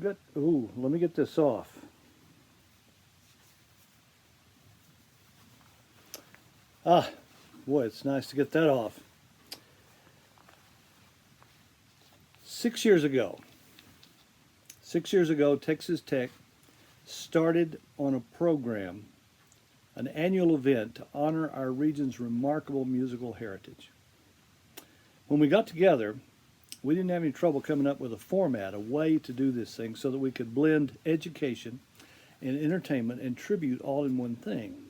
Let me get this off. Ah, boy, it's nice to get that off. 6 years ago, 6 years ago, Texas Tech started on a program, an annual event to honor our region's remarkable musical heritage. When we got together, we didn't have any trouble coming up with a format, a way to do this thing so that we could blend education and entertainment and tribute all in one thing.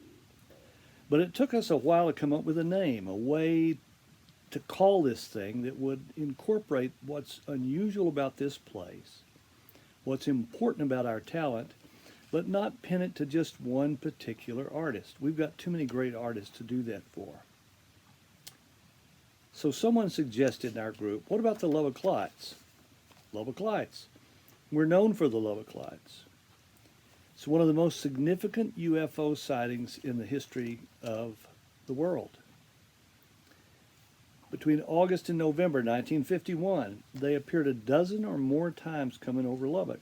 But it took us a while to come up with a name, a way to call this thing that would incorporate what's unusual about this place, what's important about our talent, but not pin it to just one particular artist. We've got too many great artists to do that for. So someone suggested in our group, what about the Lubbock Lights? Lubbock Lights. We're known for the Lubbock Lights. It's one of the most significant UFO sightings in the history of the world. Between August and November 1951, they appeared a dozen or more times coming over Lubbock.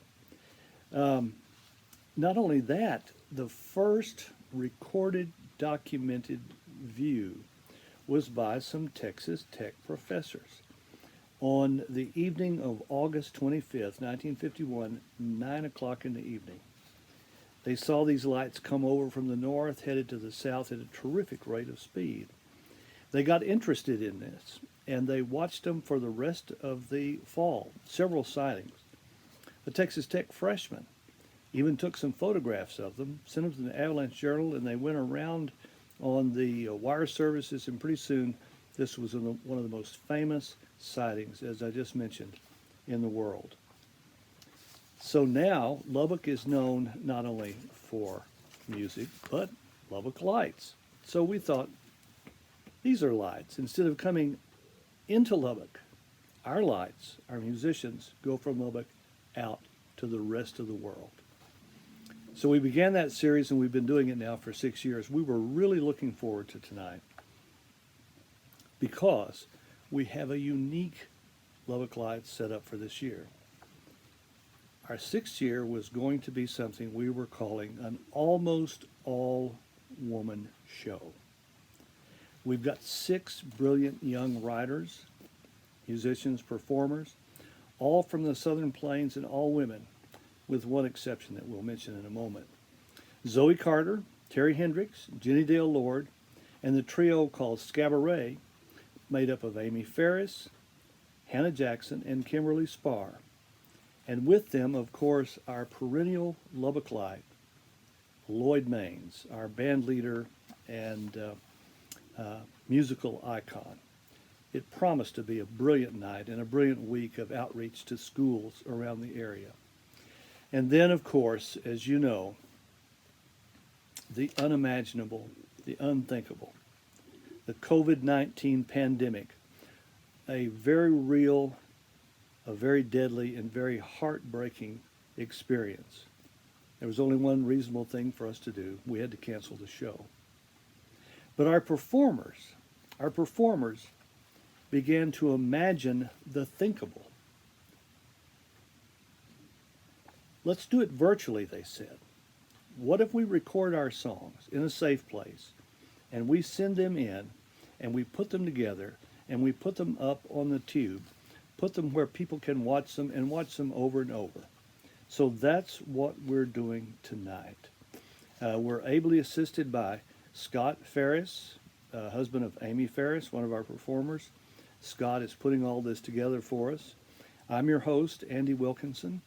Not only that, the first recorded, documented view was by some Texas Tech professors. On the evening of August 25th, 1951, 9 o'clock in the evening, they saw these lights come over from the north, headed to the south at a terrific rate of speed. They got interested in this, and they watched them for the rest of the fall, several sightings. The Texas Tech freshmen even took some photographs of them, sent them to the Avalanche Journal, and they went around on the wire services, and pretty soon this was one of the most famous sightings, as I just mentioned, in the world. So now Lubbock is known not only for music, but Lubbock Lights. So we thought, these are lights. Instead of coming into Lubbock, our lights, our musicians, go from Lubbock out to the rest of the world. So we began that series, and we've been doing it now for 6 years. We were really looking forward to tonight because we have a unique Lubbock Lights set up for this year. Our 6th year was going to be something we were calling an almost all-woman show. We've got 6 brilliant young writers, musicians, performers, all from the Southern Plains and all women, with one exception that we'll mention in a moment. Zoe Carter, Terry Hendricks, Jenny Dale Lord, and the trio called Scabaret, made up of Amy Ferris, Hannah Jackson, and Kimberly Spar. And with them, of course, our perennial Lubbock Light, Lloyd Maines, our band leader and musical icon. It promised to be a brilliant night and a brilliant week of outreach to schools around the area. And then, of course, as you know, the unimaginable, the unthinkable, the COVID-19 pandemic, a very real, a very deadly, and very heartbreaking experience. There was only one reasonable thing for us to do. We had to cancel the show. But our performers began to imagine the thinkable. Let's do it virtually, they said. What if we record our songs in a safe place and we send them in and we put them together and we put them up on the tube, put them where people can watch them and watch them over and over. So that's what we're doing tonight. We're ably assisted by Scott Ferris, husband of Amy Ferris, one of our performers. Scott is putting all this together for us. I'm your host, Andy Wilkinson.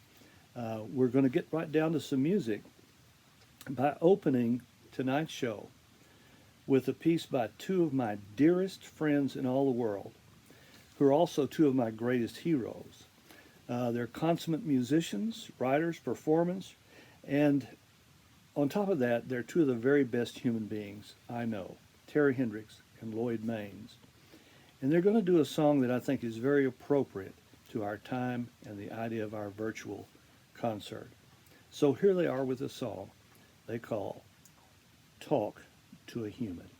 We're going to get right down to some music by opening tonight's show with a piece by 2 of my dearest friends in all the world, who are also 2 of my greatest heroes. They're consummate musicians, writers, performers, and on top of that, they're 2 of the very best human beings I know, Terry Hendricks and Lloyd Maines. And they're going to do a song that I think is very appropriate to our time and the idea of our virtual concert. So here they are with a song they call Talk to a Human.